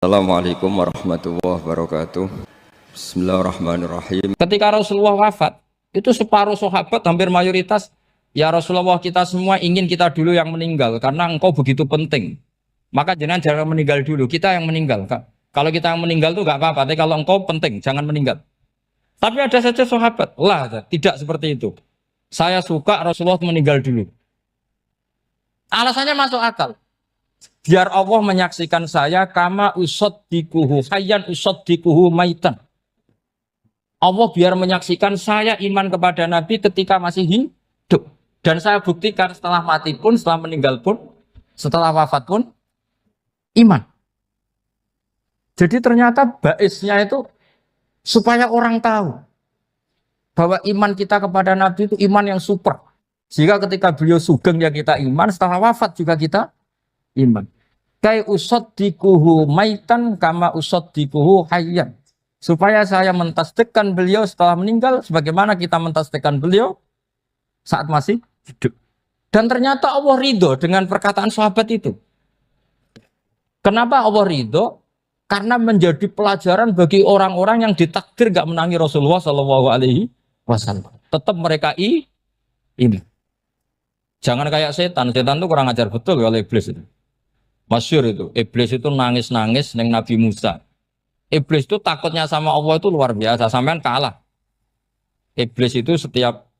Assalamualaikum warahmatullahi wabarakatuh. Bismillahirrahmanirrahim. Ketika Rasulullah wafat, itu separuh sahabat hampir mayoritas, ya Rasulullah kita semua ingin kita dulu yang meninggal karena engkau begitu penting. Maka jangan meninggal dulu, kita yang meninggal. Kalau kita yang meninggal itu gak apa-apa, tapi kalau engkau penting, jangan meninggal. Tapi ada saja sahabat, lah tidak seperti itu. Saya suka Rasulullah meninggal dulu. Alasannya masuk akal. Biar Allah menyaksikan saya kama usaddikuhu hayyan usaddikuhu maitan. Allah biar menyaksikan saya iman kepada Nabi ketika masih hidup. Dan saya buktikan setelah mati pun, setelah meninggal pun, setelah wafat pun, iman. Jadi ternyata baisnya itu supaya orang tahu bahwa iman kita kepada Nabi itu iman yang super. Jika ketika beliau sugeng ya kita iman, setelah wafat juga kita iman. Kai usaddikuhu maitan kama usaddikuhu hayyan. Supaya saya mentasdikkan beliau setelah meninggal sebagaimana kita mentasdikkan beliau saat masih hidup. Dan ternyata Allah ridho dengan perkataan sahabat itu. Kenapa Allah ridho? Karena menjadi pelajaran bagi orang-orang yang ditakdir gak menangi Rasulullah SAW. Tetap mereka ini. Jangan kayak setan itu kurang ajar betul oleh iblis itu. Masyhur itu, iblis itu nangis-nangis neng Nabi Musa. Iblis itu takutnya sama Allah itu luar biasa, sampean kalah. Iblis itu setiap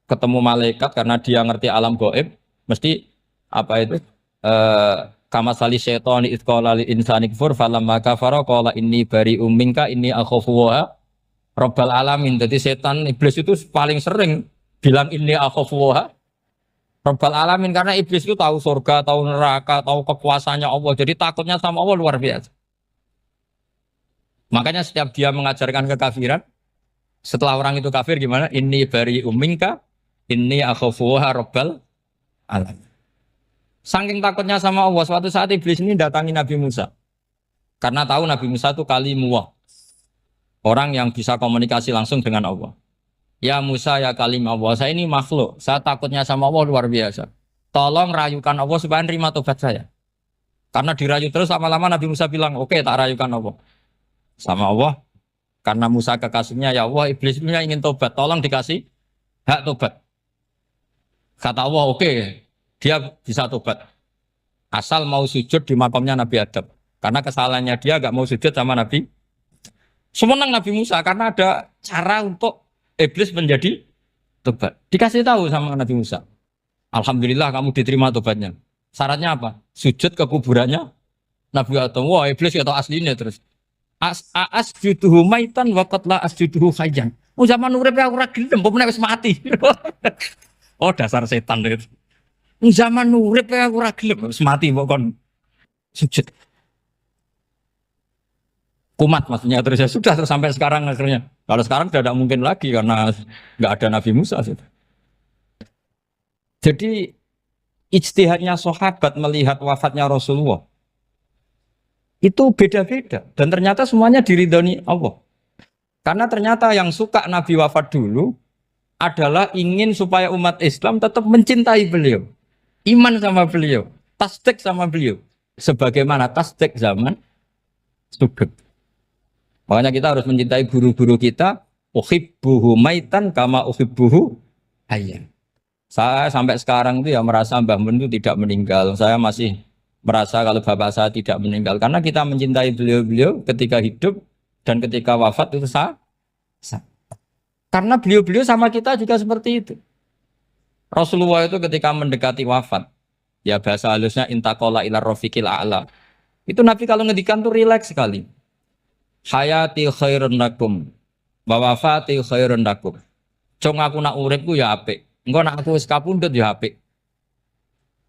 ketemu malaikat karena dia ngerti alam gaib, mesti apa itu? Kama sali syaitan idqala lil insani kufur falamma kafara qala inni bari'um minka inni akhafu wa rabbal alamin. Jadi setan iblis itu paling sering bilang inni akhafu wa rabbal alamin karena iblis itu tahu surga, tahu neraka, tahu kekuasaannya Allah. Jadi takutnya sama Allah luar biasa. Makanya setiap dia mengajarkan kekafiran, setelah orang itu kafir gimana? Inni bari'um minka inni akhafu wa rabbal alamin. Saking takutnya sama Allah, suatu saat iblis ini datangi Nabi Musa. Karena tahu Nabi Musa itu kalimullah. Orang yang bisa komunikasi langsung dengan Allah. Ya Musa ya kalim Allah, saya ini makhluk. Saya takutnya sama Allah luar biasa. Tolong rayukan Allah supaya nerima tobat saya. Karena dirayu terus lama-lama Nabi Musa bilang, oke, tak rayukan Allah. Sama Allah. Karena Musa kekasihnya, ya Allah, iblis punya ingin tobat. Tolong dikasih hak tobat. Kata Allah, oke. Dia bisa tobat. Asal mau sujud di makamnya Nabi Adam. Karena kesalahannya dia gak mau sujud sama Nabi. Semenang Nabi Musa karena ada cara untuk iblis menjadi tobat. Dikasih tahu sama Nabi Musa. Alhamdulillah kamu diterima tobatnya. Syaratnya apa? Sujud ke kuburannya Nabi Adam. Wah iblis ya tahu aslinya terus. Asjuduhu maitan wa qatla asjuduhu hayyan. Oh zaman urip aku ora gelem, mbok nek wis mati. Oh dasar setan itu. Zaman urip aku ora gelem wis mati mbok kon sujud. Kumat maksudnya terus ya sudah terus sampai sekarang akhirnya. Kalau sekarang sudah tidak mungkin lagi karena nggak ada Nabi Musa. Jadi ijtihadnya sahabat melihat wafatnya Rasulullah itu beda-beda dan ternyata semuanya diridhoni Allah. Karena ternyata yang suka Nabi wafat dulu adalah ingin supaya umat Islam tetap mencintai beliau, iman sama beliau, tasdik sama beliau, sebagaimana tasdik zaman sugeng. Makanya kita harus mencintai guru-guru kita. Uhibbuhu maitan kama uhibbuhu hayyan. Saya sampai sekarang itu ya merasa Mbah Mun itu tidak meninggal. Saya masih merasa kalau bapak saya tidak meninggal. Karena kita mencintai beliau-beliau ketika hidup dan ketika wafat itu sah. Karena beliau-beliau sama kita juga seperti itu. Rasulullah itu ketika mendekati wafat, ya bahasa halusnya intaqala ila rafiqil a'la. Itu Nabi kalau ngedikan tuh rileks sekali. Hayati khairun lakum wa wafati khairun lakum. Cong aku nak uripku ya apik. Engko nak aku wis kapundhut ya apik.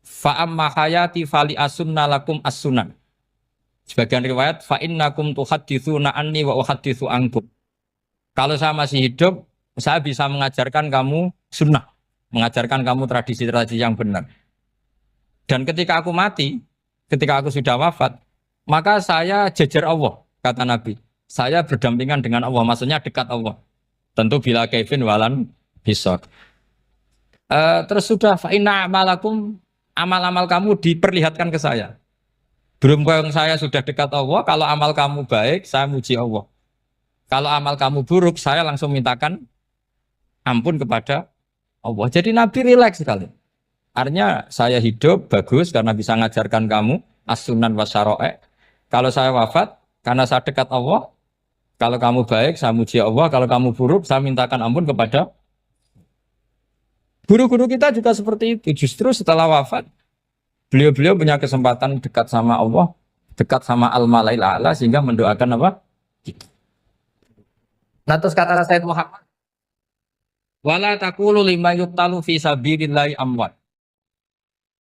Fa amma hayati fali asunna lakum as-sunan. Sebagian riwayat fa innakum tuhadditsuna anni wa uhadditsu ankum. Kalau saya masih hidup, saya bisa mengajarkan kamu sunnah, mengajarkan kamu tradisi-tradisi yang benar. Dan ketika aku mati, ketika aku sudah wafat, maka saya jejer Allah, kata Nabi. Saya berdampingan dengan Allah, maksudnya dekat Allah. Tentu bila kaifin walan hisab. Terus sudah fa inna amalakum, amal-amal kamu diperlihatkan ke saya. Berhubung saya sudah dekat Allah, kalau amal kamu baik, saya muji Allah. Kalau amal kamu buruk, saya langsung mintakan ampun kepada Allah. Jadi Nabi rileks sekali. Artinya saya hidup bagus karena bisa ngajarkan kamu as-sunan wa syara'i'. Kalau saya wafat karena saya dekat Allah, kalau kamu baik saya muji Allah, kalau kamu buruk saya mintakan ampun kepada. Guru-guru kita juga seperti itu. Justru setelah wafat beliau-beliau punya kesempatan dekat sama Allah, dekat sama Al-Malail A'la sehingga mendoakan apa? Nah terus kata Sayyid Muhammad, wala taqulu lima yuqtalu fi sabilillahi amwat.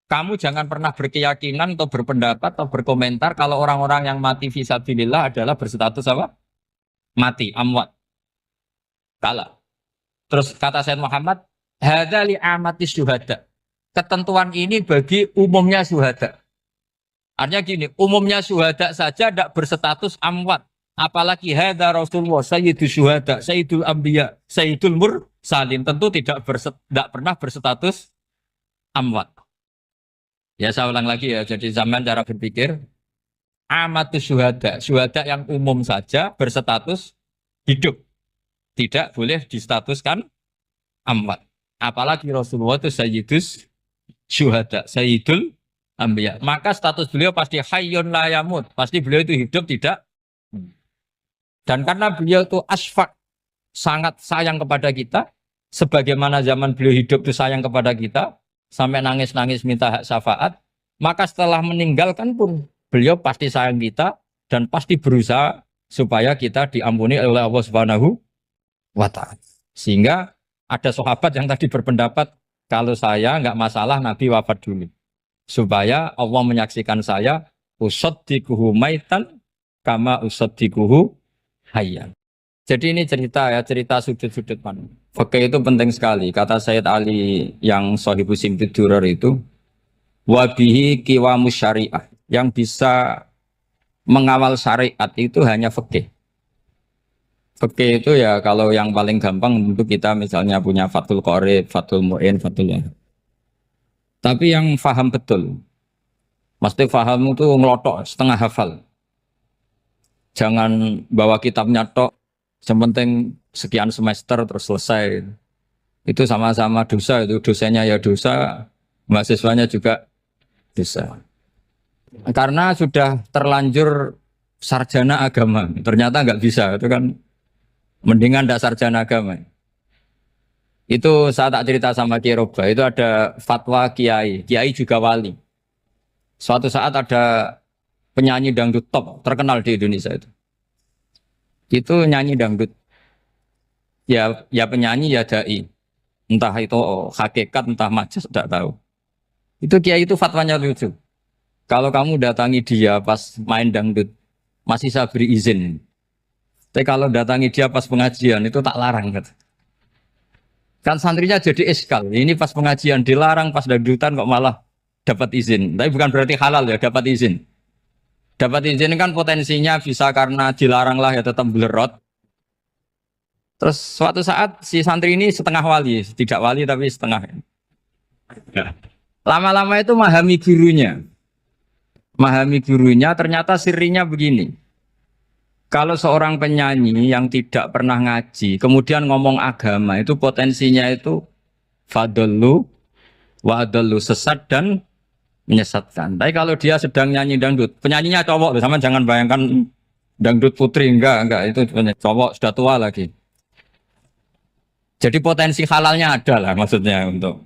Kamu jangan pernah berkeyakinan atau berpendapat atau berkomentar kalau orang-orang yang mati fi sabilillah adalah berstatus apa? Mati, amwat. Kalah. Terus kata Sayyid Muhammad, hadza li amatis syuhada. Ketentuan ini bagi umumnya syuhada. Artinya gini, umumnya syuhada saja tidak berstatus amwat. Apalagi hadza Rasulullah, sayyidul syuhada, sayyidul anbiya, sayyidul mursalin. Tentu tidak pernah berstatus amwat. Ya saya ulang lagi ya, jadi zaman cara berpikir amatus syuhada, syuhada yang umum saja berstatus hidup, tidak boleh distatuskan amwat. Apalagi Rasulullah itu sayyidus syuhada, sayyidul anbiya. Maka status beliau pasti hayyun la yamut, pasti beliau itu hidup tidak. Dan karena beliau itu asfaq, sangat sayang kepada kita, sebagaimana zaman beliau hidup itu sayang kepada kita, sampai nangis-nangis minta hak syafaat, maka setelah meninggalkan pun beliau pasti sayang kita dan pasti berusaha supaya kita diampuni oleh Allah Subhanahu wa ta'ala. Sehingga ada sahabat yang tadi berpendapat kalau saya nggak masalah Nabi wafat dulu. Supaya Allah menyaksikan saya usaddiquhu maitan kama usaddiquhu hayyan. Jadi ini cerita ya, cerita sudut-sudut mana. Fikih itu penting sekali. Kata Sayyid Ali yang Shahibu Simtud Durar itu, wabihi qiwamus syariah. Yang bisa mengawal syariat itu hanya fikih. Fikih itu ya kalau yang paling gampang untuk kita misalnya punya Fathul Qorib, Fathul Mu'in, Fathul Wahab. Tapi yang faham betul, mesti faham itu ngelotok, setengah hafal. Jangan bawa kitabnya tok, yang penting sekian semester terus selesai. Itu sama-sama dosa, itu dosanya ya dosa, mahasiswanya juga dosa. Karena sudah terlanjur sarjana agama, ternyata nggak bisa, itu kan mendingan ndak sarjana agama. Itu saya tak cerita sama Kiai Roba, itu ada fatwa Kiai, Kiai juga wali. Suatu saat ada penyanyi dangdut top terkenal di Indonesia itu nyanyi dangdut. Ya penyanyi ya dai. Entah itu hakikat, entah majas, tidak tahu. Itu Kiai itu fatwanya lucu. Kalau kamu datangi dia pas main dangdut, masih saya beri izin. Tapi kalau datangi dia pas pengajian, itu tak larang. Kan santrinya jadi eskal. Ini pas pengajian dilarang, pas dangdutan kok malah dapat izin. Tapi bukan berarti halal ya, dapat izin. Dapat izin kan potensinya bisa karena dilarang lah ya tetap belerot. Terus suatu saat si santri ini setengah wali, tidak wali tapi setengah. Ya. Lama-lama itu memahami gurunya. Memahami gurunya ternyata sirinya begini. Kalau seorang penyanyi yang tidak pernah ngaji, kemudian ngomong agama, itu potensinya itu fadallu wa adallu, sesat dan menyesatkan. Tapi kalau dia sedang nyanyi dangdut, penyanyinya cowok, sama jangan bayangkan dangdut putri, enggak, itu cowok sudah tua lagi. Jadi potensi halalnya ada lah maksudnya untuk,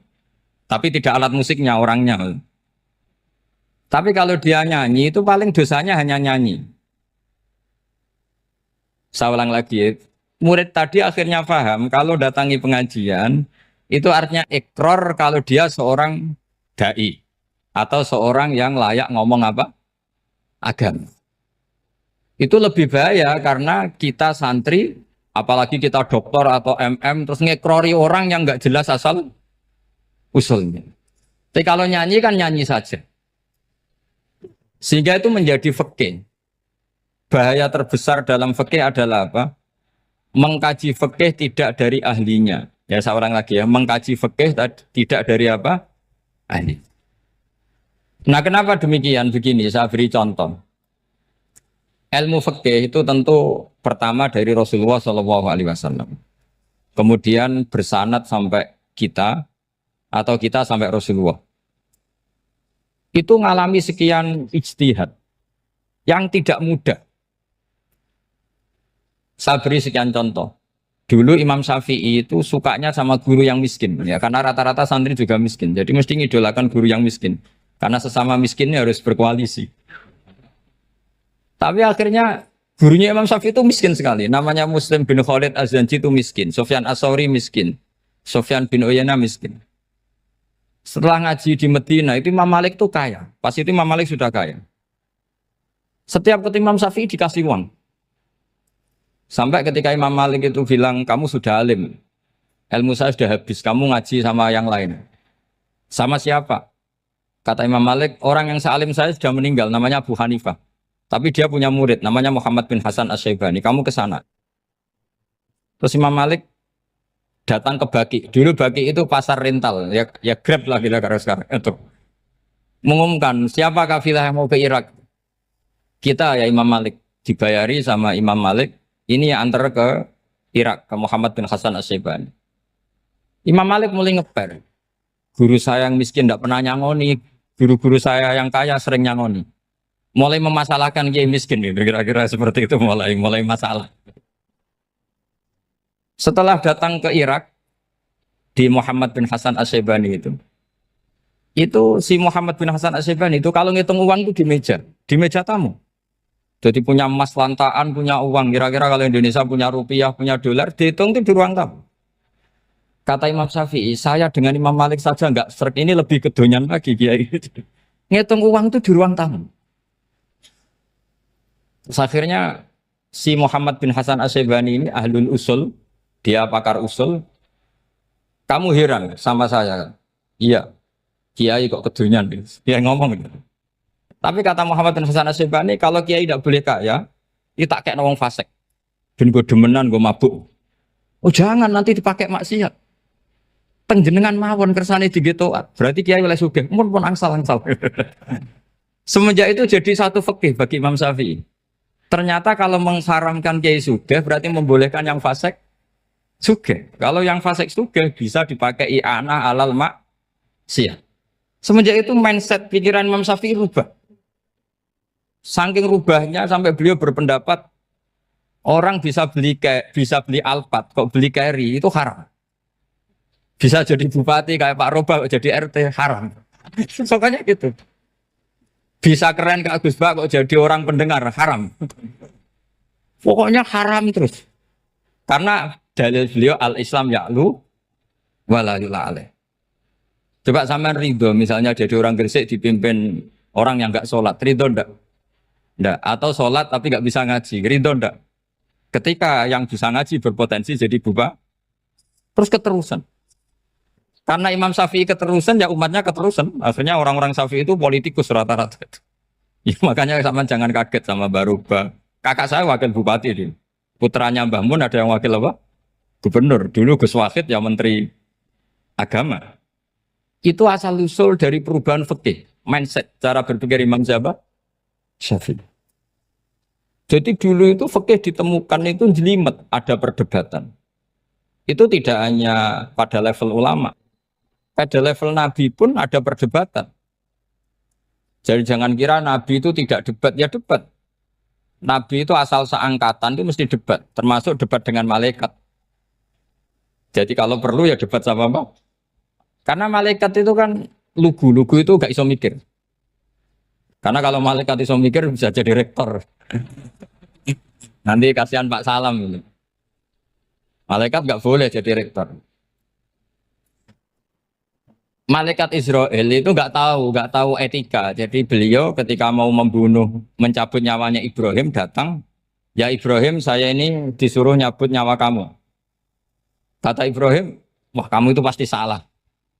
tapi tidak alat musiknya, orangnya. Tapi kalau dia nyanyi itu paling dosanya hanya nyanyi. Saya ulang lagi, murid tadi akhirnya paham kalau datangi pengajian itu artinya ikrar kalau dia seorang dai atau seorang yang layak ngomong apa? Agama. Itu lebih bahaya karena kita santri, apalagi kita doktor atau MM, terus ngekrori orang yang nggak jelas asal usulnya. Tapi kalau nyanyi kan nyanyi saja. Sehingga itu menjadi fikih. Bahaya terbesar dalam fikih adalah apa? Mengkaji fikih tidak dari ahlinya. Ya saya ulang lagi ya, mengkaji fikih tidak dari apa? Ahli. Nah, kenapa demikian? Begini, saya beri contoh. Ilmu fikih itu tentu pertama dari Rasulullah SAW. Kemudian bersanad sampai kita atau kita sampai Rasulullah. Itu ngalami sekian ijtihad yang tidak mudah. Saya beri sekian contoh. Dulu Imam Syafi'i itu sukanya sama guru yang miskin, ya karena rata-rata santri juga miskin. Jadi mesti ngidolakan guru yang miskin. Karena sesama miskinnya harus berkoalisi. Tapi akhirnya gurunya Imam Syafi'i itu miskin sekali. Namanya Muslim bin Khalid Az-Zanji itu miskin. Sufyan As-Tsauri miskin. Sufyan bin Uyainah miskin. Setelah ngaji di Medina itu Imam Malik itu kaya. Pas itu Imam Malik sudah kaya. Setiap ketemu Imam Syafi'i dikasih uang. Sampai ketika Imam Malik itu bilang, kamu sudah alim, ilmu saya sudah habis, kamu ngaji sama yang lain. Sama siapa? Kata Imam Malik, orang yang sealim saya sudah meninggal, namanya Abu Hanifah. Tapi dia punya murid, namanya Muhammad bin Hasan Asy-Syaibani, kamu ke sana. Terus Imam Malik datang ke Baki. Dulu Baki itu pasar rental, ya Grab lah kita sekarang. Itu mengumumkan, siapa kafilah yang mau ke Irak? Kita ya Imam Malik, dibayari sama Imam Malik. Ini yang antar ke Irak, ke Muhammad bin Hasan Asy-Syaibani. Imam Malik mulai ngeper. Guru saya yang miskin tidak pernah nyangoni, guru-guru saya yang kaya sering nyangoni. Mulai memasalahkan kiai miskin, gitu. Kira-kira seperti itu mulai masalah. Setelah datang ke Irak, di Muhammad bin Hasan Asy-Syaibani itu si Muhammad bin Hasan Asy-Syaibani itu kalau ngitung uang itu di meja tamu. Jadi punya emas lantaan, punya uang. Kira-kira kalau Indonesia punya rupiah, punya dolar, dihitung itu di ruang tamu. Kata Imam Syafi'i, saya dengan Imam Malik saja enggak serk, ini lebih kedonyan lagi kiai. Ngitung uang itu di ruang tamu. Terus akhirnya si Muhammad bin Hasan Asy-Syaibani ini ahlul usul, dia pakar usul. Kamu heran sama saya? Iya, kiai kok kedonyan. Dia ngomong gitu. Tapi kata Muhammad bin Hasan Asy-Syaibani, kalau kiai tidak boleh kaya, itu tak kayak wong fasik. Ben gue demenan, gue mabuk. Oh jangan, nanti dipakai maksiat. Penjenengan mawon kersane digetoat. Berarti kiai oleh sugih. Mun pun angsal-angsal. Semenjak itu jadi satu fikih bagi Imam Syafi'i. Ternyata kalau mengharamkan kiai sugih, berarti membolehkan yang fasik sugih. Kalau yang fasik sugih bisa dipakai i'anah alal maksiat. Semenjak itu mindset pikiran Imam Syafi'i rubah. Saking rubahnya sampai beliau berpendapat orang bisa beli Alphard, kok beli carry itu haram. Bisa jadi bupati kayak Pak Roba jadi RT haram. Pokoknya gitu. Bisa keren kayak Gus Bak kok jadi orang pendengar haram. Pokoknya haram terus. Karena dalil beliau al-Islam ya'lu wala yula'aleh. Coba sampean ridho misalnya jadi orang Gresik dipimpin orang yang enggak sholat, ridho enggak? Enggak. Atau sholat tapi enggak bisa ngaji, ridho enggak? Ketika yang bisa ngaji berpotensi jadi buba, terus keterusan. Karena Imam Syafi'i keterusan, ya umatnya keterusan. Akhirnya orang-orang Syafi'i itu politikus rata-rata. Ya, makanya sama jangan kaget sama Baruba. Kakak saya wakil bupati ini. Putranya Mbah Mun ada yang wakil apa? Gubernur. Dulu Gus Wahid yang menteri agama. Itu asal usul dari perubahan fikih, mindset, cara berpikir Imam Syafi'i. Jadi dulu itu fikih ditemukan itu jelimet, ada perdebatan. Itu tidak hanya pada level ulama, pada level Nabi pun ada perdebatan. Jadi jangan kira Nabi itu tidak debat, ya debat. Nabi itu asal seangkatan itu mesti debat, termasuk debat dengan malaikat. Jadi kalau perlu ya debat sama apa? Karena malaikat itu kan lugu itu gak iso mikir. Karena kalau malaikat iso mikir bisa jadi rektor. Nanti kasihan Pak Salam ini. Malaikat gak boleh jadi rektor. Malaikat Israel itu nggak tahu etika. Jadi beliau ketika mau membunuh, mencabut nyawanya Ibrahim datang, ya Ibrahim saya ini disuruh nyabut nyawa kamu. Kata Ibrahim, wah kamu itu pasti salah.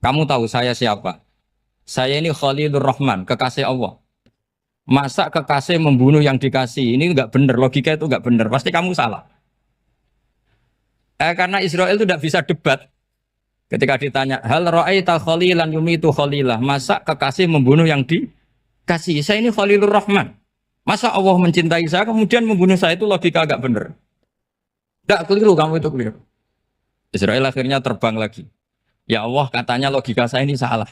Kamu tahu saya siapa? Saya ini Khalilur Rahman, kekasih Allah. Masa kekasih membunuh yang dikasih? Ini nggak benar, logika itu nggak benar. Pasti kamu salah. Karena Israel itu tidak bisa debat. Ketika ditanya, hal ra'aita khalilan yumitu khalilah, masa kekasih membunuh yang kasih. Saya ini Khalilur Rahman. Masa Allah mencintai saya kemudian membunuh saya, itu logika agak bener. Enggak, keliru, kamu itu keliru. Israel akhirnya terbang lagi. Ya Allah, katanya logika saya ini salah.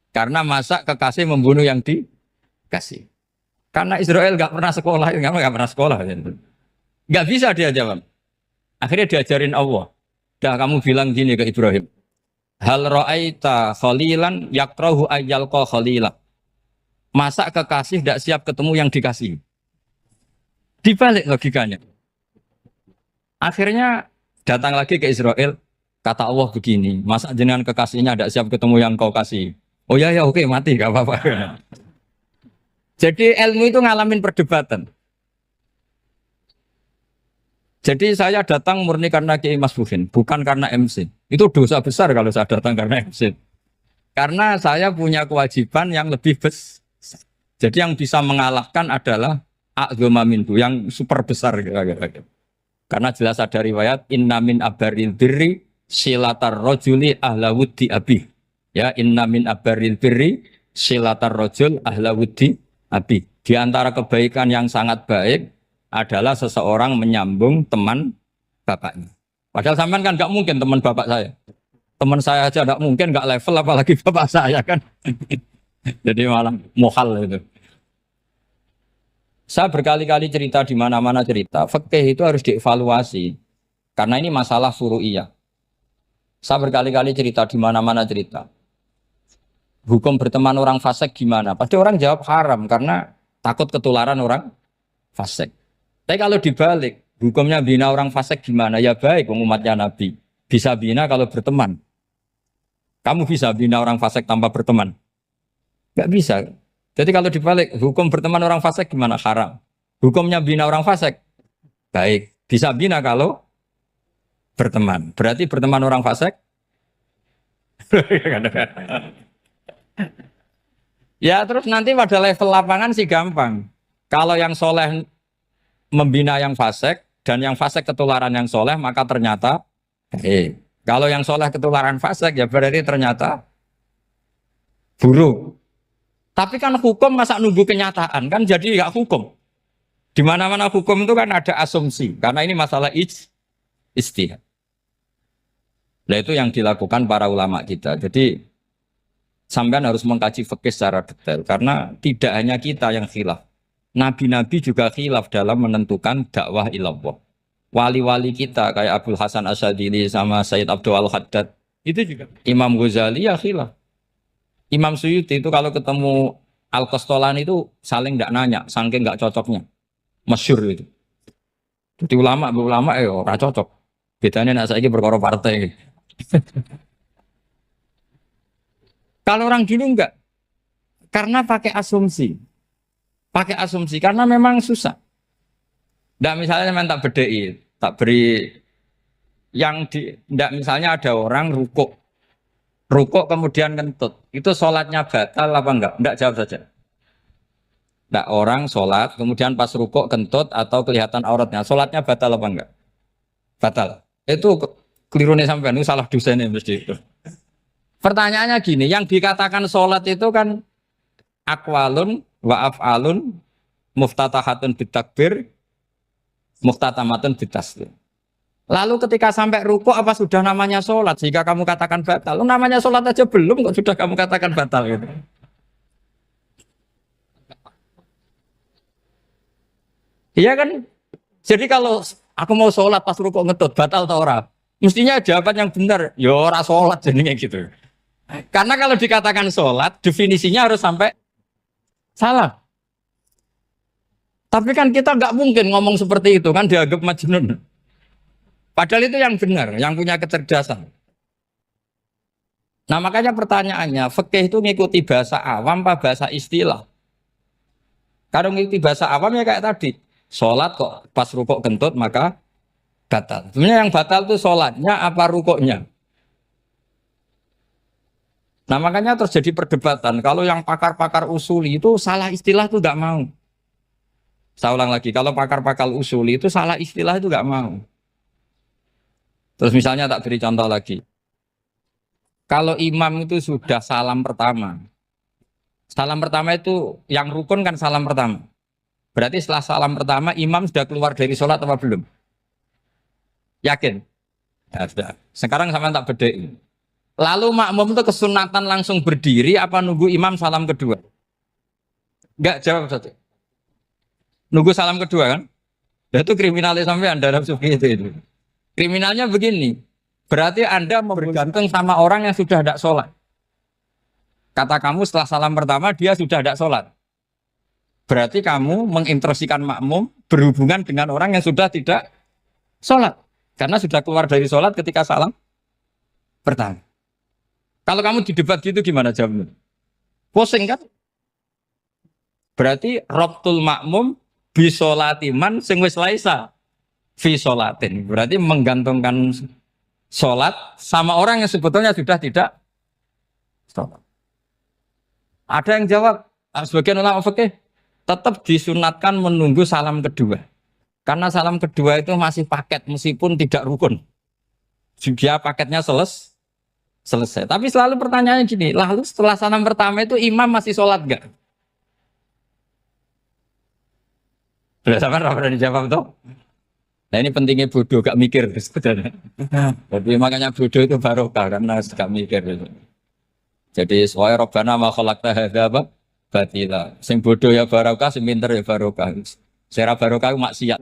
Karena masa kekasih membunuh yang dikasih. Karena Israel nggak pernah sekolah, nggak pernah sekolah. Nggak bisa dia jawab. Akhirnya diajarin Allah. Dah kamu bilang gini ke Ibrahim. Hal ra'aita khalilan yakrahu ayyalqa khalilah. Masa kekasih tidak siap ketemu yang dikasih. Dibalik logikanya. Akhirnya datang lagi ke Israel. Kata Allah begini. Masa jenengan kekasihnya tidak siap ketemu yang kau kasih. Oh ya ya oke mati gak apa-apa. Jadi ilmu itu ngalamin perdebatan. Jadi saya datang murni karena Kiai Mas Buhin, bukan karena MC. Itu dosa besar kalau saya datang karena MC. Karena saya punya kewajiban yang lebih besar. Jadi yang bisa mengalahkan adalah a'dzama minhu, yang super besar. Karena jelas ada riwayat inna min abaril birri silatar rajuli ahla wuddi abi. Ya, inna min abaril birri silatar rajul ahla wuddi abi. Di antara kebaikan yang sangat baik adalah seseorang menyambung teman bapaknya. Padahal sampean kan nggak mungkin teman bapak saya. Teman saya aja nggak mungkin, nggak level apalagi bapak saya kan. Jadi malah mohal itu. Saya berkali-kali cerita di mana-mana cerita, fikih itu harus dievaluasi. Karena ini masalah furu'iyah. Saya berkali-kali cerita di mana-mana cerita. Hukum berteman orang fasik gimana? Pasti orang jawab haram karena takut ketularan orang fasik. Tapi kalau dibalik, hukumnya bina orang fasik gimana? Ya baik, umatnya Nabi. Bisa bina kalau berteman. Kamu bisa bina orang fasik tanpa berteman? Gak bisa. Jadi kalau dibalik, hukum berteman orang fasik gimana? Haram. Hukumnya bina orang fasik? Baik. Bisa bina kalau berteman. Berarti berteman orang fasik? Ya terus nanti pada level lapangan sih gampang. Kalau yang soleh membina yang fasik dan yang fasik ketularan yang soleh, maka ternyata kalau yang soleh ketularan fasik ya berarti ternyata buruk. Tapi kan hukum masa nunggu kenyataan kan jadi nggak hukum. Di mana-mana hukum itu kan ada asumsi karena ini masalah ijtihad. Nah itu yang dilakukan para ulama kita. Jadi sampean harus mengkaji fikih secara detail karena tidak hanya kita yang khilaf. Nabi-nabi juga khilaf dalam menentukan dakwah ilallah. Wali-wali kita kayak Abdul Hasan Asyadili sama Sayyid Abdul Al-Haddad itu juga. Imam Ghazali ya khilaf. Imam Suyuti itu kalau ketemu Al-Qastolani itu saling tidak nanya, saking nggak cocoknya. Masyhur itu. Jadi ulama ora cocok. Bedanya nak saiki perkara partai. Kalau orang dulu enggak. Karena pakai asumsi. Pakai asumsi karena memang susah. Enggak misalnya memang tak bedai, tak beri yang di enggak misalnya ada orang rukuk kemudian kentut. Itu sholatnya batal apa enggak? Enggak, jawab saja. Enggak, orang sholat kemudian pas rukuk kentut atau kelihatan auratnya, sholatnya batal apa enggak? Batal. Itu kelirunya sampean, itu salah dosennya mesti itu. Pertanyaannya gini, yang dikatakan sholat itu kan aqwalun wa af'alun muftatahatun bitakbir muftatamatun bitaslim. Lalu ketika sampai rukuk apa sudah namanya sholat sehingga kamu katakan batal? Namanya sholat aja belum kok sudah kamu katakan batal gitu. Iya kan? Jadi kalau aku mau sholat pas rukuk ngetut batal atau ora? Mestinya jawaban yang benar, ya ora sholat jadinya gitu. Karena kalau dikatakan sholat, definisinya harus sampai salah. Tapi kan kita nggak mungkin ngomong seperti itu kan dianggap majnun. Padahal itu yang benar, yang punya kecerdasan. Nah makanya pertanyaannya, fikih itu ngikuti bahasa awam apa bahasa istilah? Kalau ngikuti bahasa awam ya kayak tadi, sholat kok pas rukuk kentut maka batal. Sebenarnya yang batal itu sholatnya apa rukuknya? Nah makanya terjadi perdebatan. Kalau yang pakar-pakar usuli itu salah istilah itu nggak mau. Saya ulang lagi, kalau pakar-pakar usuli itu salah istilah itu nggak mau. Terus misalnya tak beri contoh lagi. Kalau imam itu sudah salam pertama, Salam pertama itu yang rukun kan salam pertama. Berarti setelah salam pertama imam sudah keluar dari sholat apa belum? Yakin? Ya, sudah. Sekarang sama tak bedai. Lalu makmum itu kesunatan langsung berdiri apa nunggu imam salam kedua? Enggak, jawab satu. Nunggu salam kedua kan? Dan itu kriminalis sampai Anda dalam sufi itu. Kriminalnya begini. Berarti Anda bergantung sama orang yang sudah tidak sholat. Kata kamu setelah salam pertama dia sudah tidak sholat. Berarti kamu menginstruksikan makmum berhubungan dengan orang yang sudah tidak sholat. Karena sudah keluar dari sholat ketika salam pertama. Kalau kamu di debat gitu gimana jawabnya? Pusing kan? Berarti robtul makmum bisolatiman sing wis laisa fi sholatin. Berarti menggantungkan sholat sama orang yang sebetulnya sudah tidak sholat. Ada yang jawab, sebagian ulama fikih tetap disunatkan menunggu salam kedua. Karena salam kedua itu masih paket meskipun tidak rukun. Dia paketnya selesai. Tapi selalu pertanyaannya gini, lalu setelah salam pertama itu imam masih sholat gak? Sudah sama pernah dijawab toh? Nah ini pentingnya bodoh, gak mikir sebenarnya. Jadi makanya bodoh itu barokah karena gak mikir. Jadi soalnya Rabbana ma khalaqta hadza apa? Batila. Sing bodoh ya barokah, sing pinter ya barokah. Sera barokah maksiat.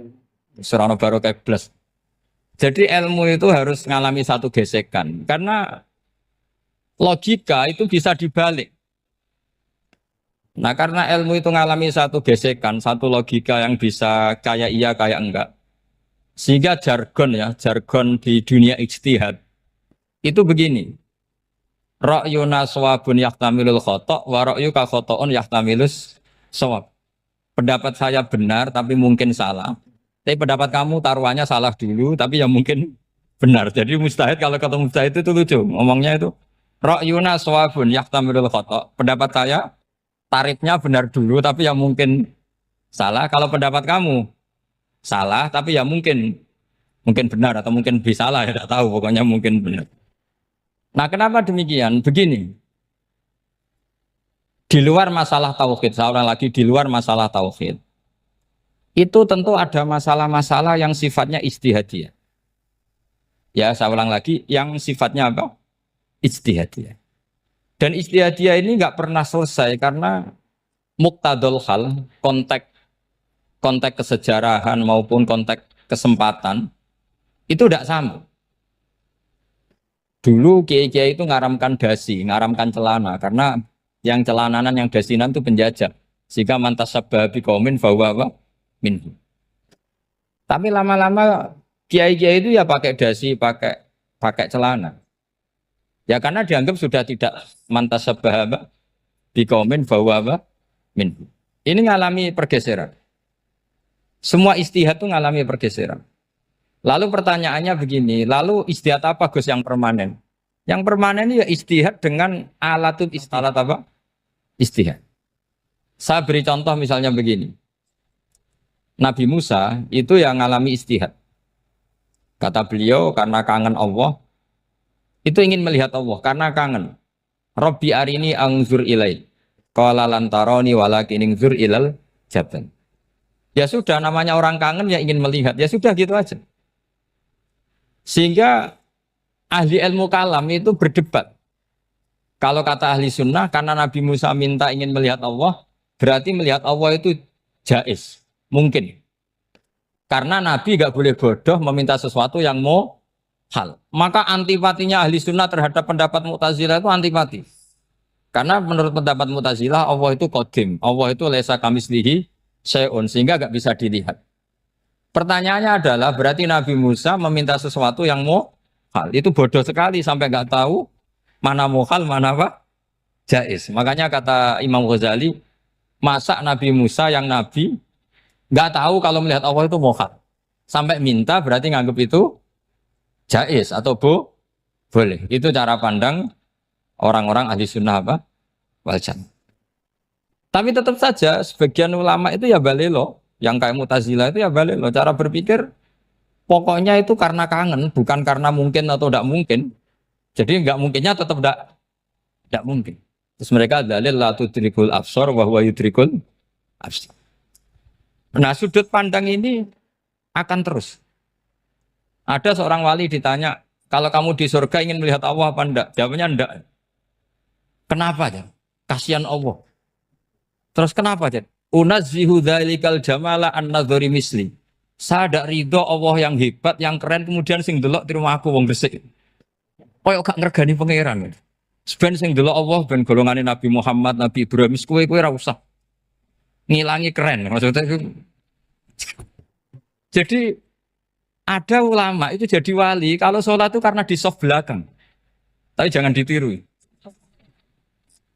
Serana barokah plus. Jadi ilmu itu harus mengalami satu gesekan karena logika itu bisa dibalik. Nah karena ilmu itu mengalami satu gesekan, satu logika yang bisa kayak iya kayak enggak. Sehingga jargon di dunia ijtihad itu begini. Ra'yuna shawabun yahtamilul khata' wa ra'yuka khata'un yahtamilus shawab. Pendapat saya benar tapi mungkin salah. Tapi pendapat kamu taruhannya salah dulu tapi yang mungkin benar. Jadi mustahid kalau kata mustahid itu lucu. Ngomongnya itu ra'yuna shawabun yahtamilul khata'. Pendapat saya tarifnya benar dulu tapi yang mungkin salah. Kalau pendapat kamu salah tapi ya mungkin benar atau mungkin bisa salah ya tidak tahu pokoknya mungkin benar. Nah kenapa demikian? Begini, di luar masalah tauhid, saya ulang lagi di luar masalah tauhid, itu tentu ada masalah-masalah yang sifatnya ijtihadiyah. Ya saya ulang lagi, yang sifatnya apa? Ijtihadiyah. Dan ijtihadiyah ini nggak pernah selesai karena muqtadul hal, konteks kesejarahan maupun konteks kesempatan itu tidak sama. Dulu kiai-kiai itu ngaramkan dasi, ngaramkan celana karena yang celananan yang dasinan itu penjajah. Sehingga mantas sabah biqaumin bahwa minhu. Tapi lama-lama kiai-kiai itu ya pakai dasi, pakai celana. Ya karena dianggap sudah tidak mantas sabah biqaumin bahwa minhu. Ini ngalami pergeseran. Semua ijtihad itu ngalami pergeseran. Lalu pertanyaannya begini, lalu ijtihad apa Gus yang permanen? Yang permanen ya ijtihad dengan alatut ijtihad apa? Ijtihad. Saya beri contoh misalnya begini. Nabi Musa itu yang ngalami ijtihad. Kata beliau karena kangen Allah, itu ingin melihat Allah karena kangen. Rabbi arini anzur ilai. Qala lan tarani walakin anzur ilal jabal. Ya sudah namanya orang kangen ya ingin melihat. Ya sudah gitu aja. Sehingga ahli ilmu kalam itu berdebat. Kalau kata ahli sunnah, karena Nabi Musa minta ingin melihat Allah, berarti melihat Allah itu jaiz, mungkin. Karena Nabi gak boleh bodoh meminta sesuatu yang mau hal. Maka antipatinya ahli sunnah terhadap pendapat Mu'tazilah itu antipati. Karena menurut pendapat Mu'tazilah, Allah itu qadim, Allah itu laisa kamislihi syai'un, sehingga gak bisa dilihat. Pertanyaannya adalah berarti Nabi Musa meminta sesuatu yang muhal. Itu bodoh sekali sampai nggak tahu mana muhal, mana apa? Jaiz. Makanya kata Imam Ghazali, masa Nabi Musa yang Nabi nggak tahu kalau melihat Allah itu muhal. Sampai minta berarti nganggap itu jaiz atau boleh. Itu cara pandang orang-orang ahli sunnah apa? Wal jannah. Tapi tetap saja sebagian ulama itu ya balelo. Yang kayak Mu'tazilah itu ya balik loh. Cara berpikir pokoknya itu karena kangen, bukan karena mungkin atau tidak mungkin. Jadi nggak mungkinnya tetap tidak mungkin. Terus mereka dalil la tudrikul absar wa huwa yudrikul absar. Nah, sudut pandang ini akan terus. Ada seorang wali ditanya, kalau kamu di surga ingin melihat Allah apa enggak? Jawabnya enggak. Kenapa ya? Kasihan Allah. Terus kenapa ya? Unazzihu dzalikal jamala an-nadhari misli. Saya tidak ridho Allah yang hebat, yang keren, kemudian sing delok di rumah aku wong resik. Koyok gak ngergani pangeran. Seben sing delok Allah ben golongane Nabi Muhammad, Nabi Ibrahim, kowe ra usah ngilangi keren. Maksudnya itu. Jadi ada ulama itu jadi wali kalau sholat itu karena di soft belakang. Tapi jangan ditiru.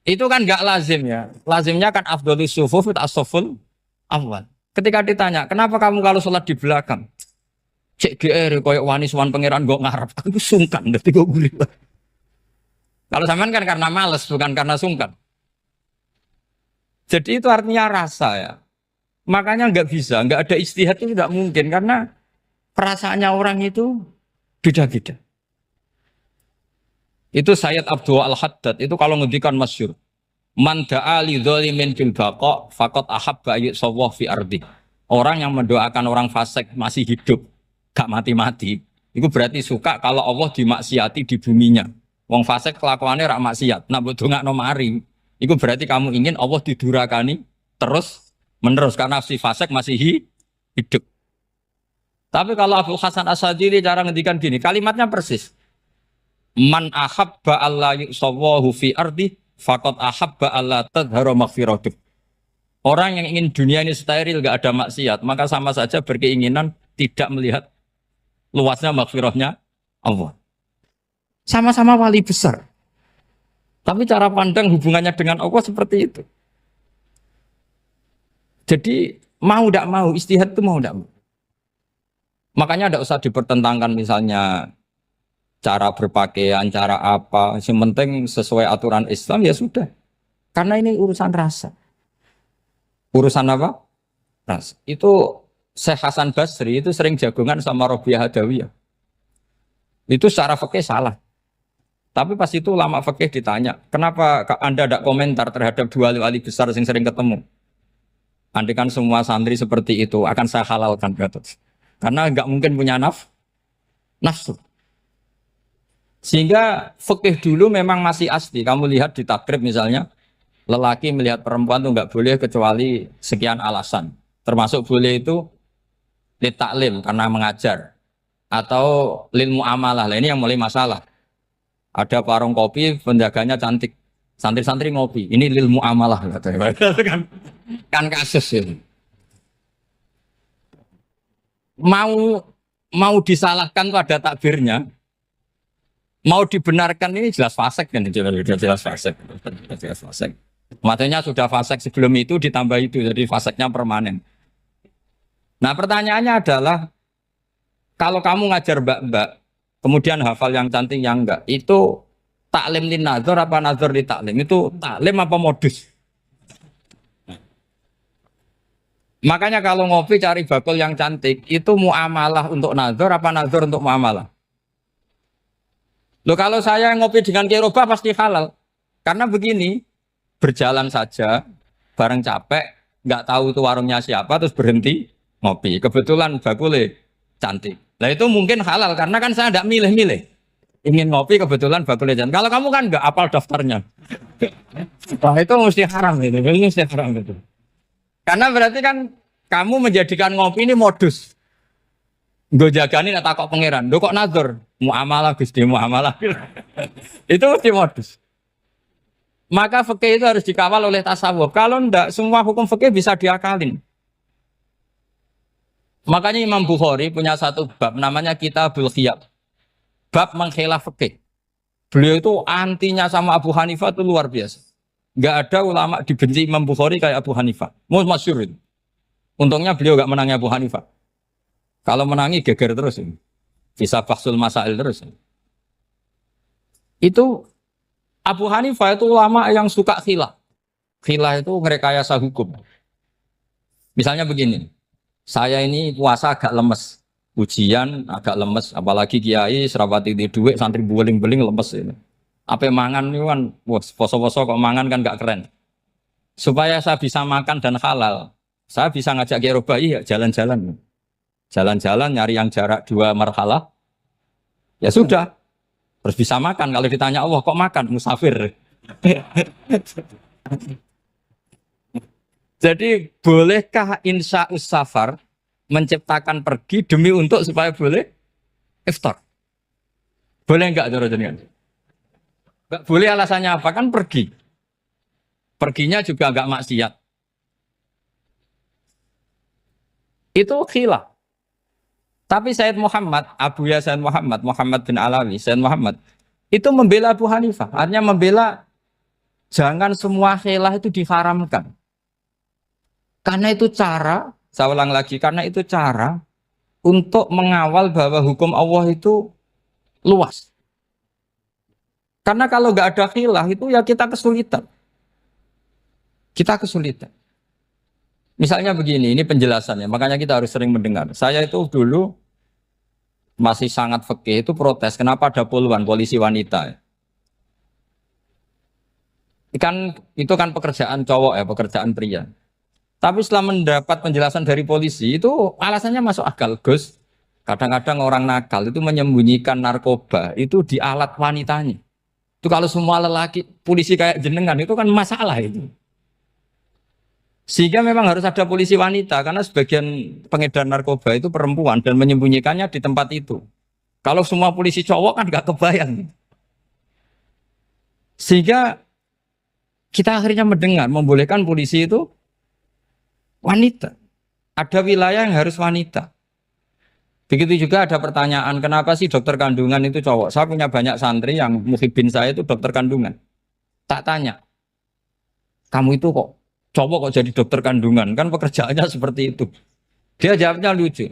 Itu kan nggak lazim ya. Lazimnya kan afdhalus sufuf as-saful awal. Ketika ditanya, kenapa kamu kalau sholat di belakang? Cek GR koyok wani suwan pangeran gak ngarep. Aku sungkan dadi kok gulir. Kalau sampean kan karena males bukan karena sungkan. Jadi itu artinya rasa ya. Makanya nggak bisa, nggak ada ijtihad itu tidak mungkin karena perasaannya orang itu beda-beda. Itu Sayyid Abdul Al-Haddad itu kalau ngendikan masyhur. Man da'a li dzalimin bil baqa faqad ahabba yusawwa fi ardi. Orang yang mendoakan orang fasik masih hidup, gak mati-mati, itu berarti suka kalau Allah dimaksiati di buminya. Wong fasik kelakuannya rak maksiat, nak mbok dongakno mari. Itu berarti kamu ingin Allah didurakani terus menerus karena si fasik masih hidup. Tapi kalau Abu Hasan As-Sadili cara ngendikan gini, kalimatnya persis. Man ahabba alla yusawwahu fi ardi faqad ahabba alla tadhara maghfiratuh. Orang yang ingin dunia ini steril gak ada maksiat, maka sama saja berkeinginan tidak melihat luasnya maghfirahnya Allah. Sama-sama wali besar. Tapi cara pandang hubungannya dengan Allah seperti itu. Jadi mau tidak mau, ijtihad itu mau tidak mau. Makanya tidak usah dipertentangkan misalnya cara berpakaian, cara apa. Yang penting sesuai aturan Islam ya sudah. Karena ini urusan rasa. Urusan apa? Rasa. Itu Syekh Hasan Basri itu sering jagongan sama Robiah Hadawiyah. Itu secara fikih salah. Tapi pas itu ulama fikih ditanya, kenapa Anda tidak komentar terhadap dua wali besar yang sering ketemu? Andai kan semua santri seperti itu akan saya halalkan, Gatot. Karena nggak mungkin punya nafsu. Sehingga fikih dulu memang masih asli. Kamu lihat di takrib misalnya, lelaki melihat perempuan itu nggak boleh kecuali sekian alasan. Termasuk boleh itu li taklim karena mengajar atau lil muamalah. Lah ini yang mulai masalah. Ada warung kopi, penjaganya cantik. Santri-santri ngopi. Ini lil muamalah kan kasus ini. Mau disalahkan tuh ada takbirnya. Mau dibenarkan ini jelas fasik kan, jelas fasik. Jelas fasik. Maksudnya sudah fasik sebelum itu ditambah itu, jadi fasiknya permanen. Nah pertanyaannya adalah kalau kamu ngajar mbak-mbak kemudian hafal yang cantik yang enggak, itu taklim lin nazar apa nazar li taklim? Itu taklim apa modus? Makanya kalau ngopi cari bakul yang cantik, itu muamalah untuk nazar apa nazar untuk muamalah? Loh kalau saya ngopi dengan kirobah pasti halal. Karena begini, berjalan saja, bareng capek, nggak tahu itu warungnya siapa, terus berhenti ngopi. Kebetulan bakulnya cantik. Nah itu mungkin halal karena kan saya tidak milih-milih. Ingin ngopi kebetulan bakulnya cantik. Kalau kamu kan nggak apal daftarnya. Wah itu mesti haram itu, mesti haram itu. Karena berarti kan kamu menjadikan ngopi ini modus. Gue jagani nak takok pangeran. Lo kok nazar? Muamalah Gusti muamalah. Itu mesti modus. Maka fikih itu harus dikawal oleh tasawuf. Kalau ndak semua hukum fikih bisa diakalin. Makanya Imam Bukhari punya satu bab namanya Kitabul Khiyab. Bab mengkhilaf fikih. Beliau itu antinya sama Abu Hanifah itu luar biasa. Enggak ada ulama dibenci Imam Bukhari kayak Abu Hanifah. Masyhur itu. Untungnya beliau enggak menangi Abu Hanifah. Kalau menangi geger terus ini. Bisa faksul masail terus. Itu Abu Hanifah itu ulama yang suka khilaf. Khilaf itu merekayasa hukum. Misalnya begini. Saya ini puasa agak lemes, ujian agak lemes, apalagi kiai serapati di duit, santri beling-beling lemes ini. Apa mangan itu kan, wah, poso-poso kok mangan kan gak keren. Supaya saya bisa makan dan halal, saya bisa ngajak Kiai Robai ya jalan-jalan. Jalan-jalan nyari yang jarak 2 marhalah, ya sudah. Terus bisa makan. Kalau ditanya Allah kok makan? Musafir. Jadi bolehkah insya safar menciptakan pergi demi untuk supaya boleh iftar? Boleh enggak cara jenengan? Enggak boleh, alasannya apa? Kan pergi. Perginya juga enggak maksiat. Itu khilaf. Tapi Sayyid Muhammad, Abu Ya Sayyid Muhammad, Muhammad bin Alawi, Sayyid Muhammad, itu membela Abu Hanifah. Artinya membela jangan semua khilaf itu diharamkan. Karena itu cara, saya ulang lagi, karena itu cara untuk mengawal bahwa hukum Allah itu luas. Karena kalau nggak ada khilaf itu ya kita kesulitan. Kita kesulitan. Misalnya begini, ini penjelasannya, makanya kita harus sering mendengar. Saya itu dulu masih sangat fikih itu protes, kenapa ada poluan polisi wanita? Itu kan pekerjaan cowok ya, pekerjaan pria. Tapi setelah mendapat penjelasan dari polisi itu alasannya masuk akal, Gus. Kadang-kadang orang nakal itu menyembunyikan narkoba itu di alat wanitanya. Itu kalau semua lelaki polisi kayak jenengan itu kan masalah itu. Sehingga memang harus ada polisi wanita karena sebagian pengedar narkoba itu perempuan dan menyembunyikannya di tempat itu. Kalau semua polisi cowok kan gak kebayang. Sehingga kita akhirnya mendengar membolehkan polisi itu wanita. Ada wilayah yang harus wanita. Begitu juga ada pertanyaan, kenapa sih dokter kandungan itu cowok? Saya punya banyak santri yang muhibin saya itu dokter kandungan. Tak tanya, kamu itu kok cowok kok jadi dokter kandungan? Kan pekerjaannya seperti itu. Dia jawabnya lucu.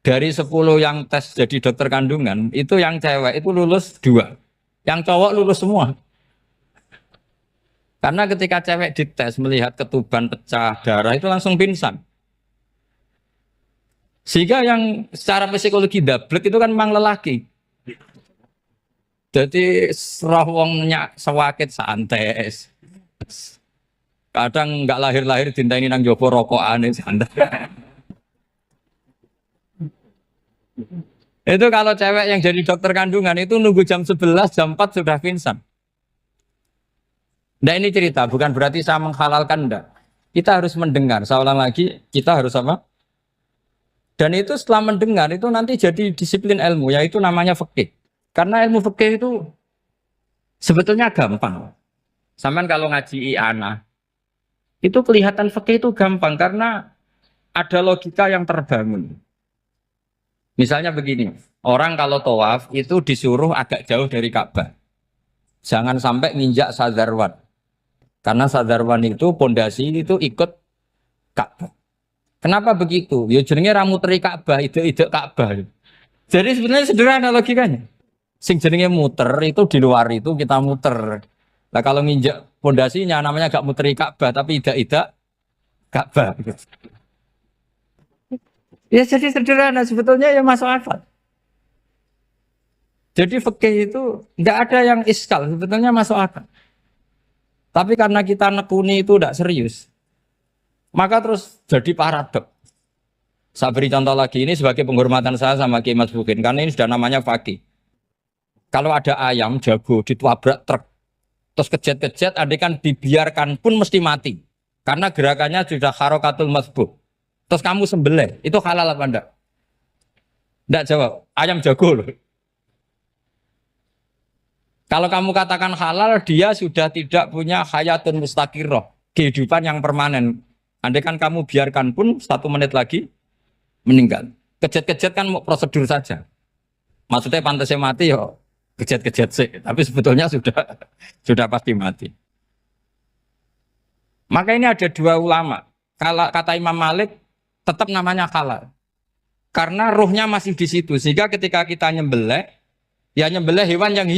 Dari 10 yang tes jadi dokter kandungan, itu yang cewek itu lulus 2. Yang cowok lulus semua. Karena ketika cewek dites melihat ketuban pecah darah itu langsung pingsan. Sehingga yang secara psikologi dablek itu kan memang lelaki. Jadi serah wongnya sewakit santai. Kadang nggak lahir-lahir dintaini nang jopo rokokan santai. Itu kalau cewek yang jadi dokter kandungan itu nunggu jam 11, jam 4 sudah pingsan. Nah ini cerita, bukan berarti saya menghalalkan, enggak. Kita harus mendengar, saya ulang lagi, kita harus apa? Dan itu setelah mendengar, itu nanti jadi disiplin ilmu, yaitu namanya fikih. Karena ilmu fikih itu sebetulnya gampang. Sampai kalau ngaji i'anah, itu kelihatan fikih itu gampang, karena ada logika yang terbangun. Misalnya begini, orang kalau tawaf itu disuruh agak jauh dari Ka'bah. Jangan sampai nginjak sadarwan. Karena sadarwan itu pondasi itu ikut Ka'bah. Kenapa begitu? Ya jenenge ra muteri Ka'bah, ide-ide Ka'bah. Jadi sebenarnya sederhana logikanya. Sing jenenge muter itu di luar itu kita muter. Nah kalau nginjak pondasinya namanya gak muteri Ka'bah tapi ide-ide Ka'bah. Ya jadi sederhana sebetulnya ya masuk akal. Jadi fikih itu nggak ada yang iskal, sebetulnya masuk akal. Tapi karena kita nekuni itu tidak serius, maka terus jadi paradok. Saya beri contoh lagi, ini sebagai penghormatan saya sama Kiai Mas Bukin, karena ini sudah namanya fakih. Kalau ada ayam jago ditabrak truk, terus kejet-kejet, andai kan dibiarkan pun mesti mati. Karena gerakannya sudah harokatul masbuh. Terus kamu sembelih, itu halal apa enggak? Enggak jawab, ayam jago loh. Kalau kamu katakan halal, dia sudah tidak punya hayatun mustaqirroh, kehidupan yang permanen. Andai kan kamu biarkan pun 1 menit lagi meninggal. Kejet-kejet kan prosedur saja. Maksudnya pantasnya mati ya kejet-kejet sih, tapi sebetulnya sudah pasti mati. Maka ini ada 2 ulama. Kalau kata Imam Malik tetap namanya halal. Karena ruhnya masih di situ. Sehingga ketika kita nyembelih, ya nyembelih hewan yang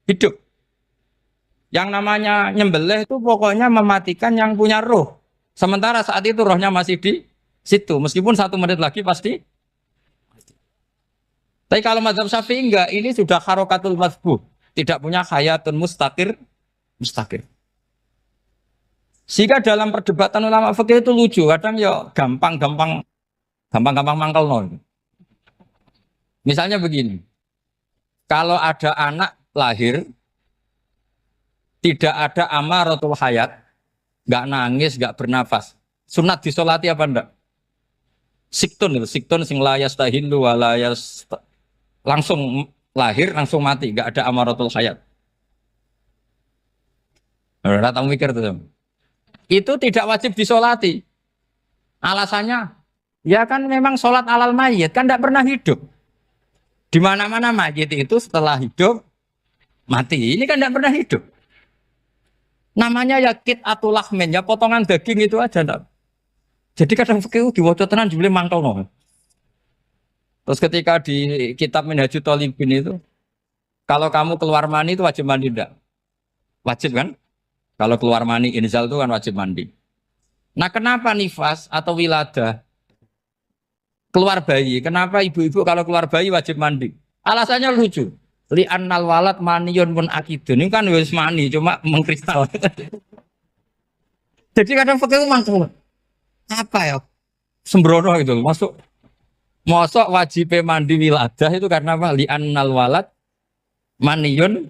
hidup. Yang namanya nyembelih itu pokoknya mematikan yang punya roh. Sementara saat itu rohnya masih di situ. Meskipun 1 menit lagi pasti. Tapi kalau mazhab Syafi'i enggak, ini sudah harokatul masbuh. tidak punya hayatun mustaqir. Sehingga dalam perdebatan ulama fikih itu lucu, kadang ya gampang mangkel nol. Misalnya begini, kalau ada anak lahir tidak ada amaratul hayat, nggak nangis, nggak bernafas, sunat disolati apa enggak? Siktun sing layas tahilu walayas langsung lahir langsung mati, nggak ada amaratul hayat. Rata mikir tuh. Itu tidak wajib disolati. Alasannya, ya kan memang sholat alal mayit kan tidak pernah hidup. Di mana-mana mayit itu setelah hidup mati. Ini kan tidak pernah hidup. Namanya ya atul lahmin, ya potongan daging itu aja. Enggak. Jadi kadang fikih diwaca tenan jebule mangkel no. Terus ketika di kitab Minhajul Thalibin itu, kalau kamu keluar mani itu wajib mandi enggak? Wajib kan? Kalau keluar mani inzal itu kan wajib mandi. Nah kenapa nifas atau wiladah keluar bayi? Kenapa ibu-ibu kalau keluar bayi wajib mandi? Alasannya lucu. Li'annal walad maniyun pun akidun. Ini kan wis mani cuma mengkristal. Jadi kadang pakai mangkel. Apa ya? Sembrono gitu. Masuk wajib mandi wiladah itu karena apa? Li'annal walad maniyun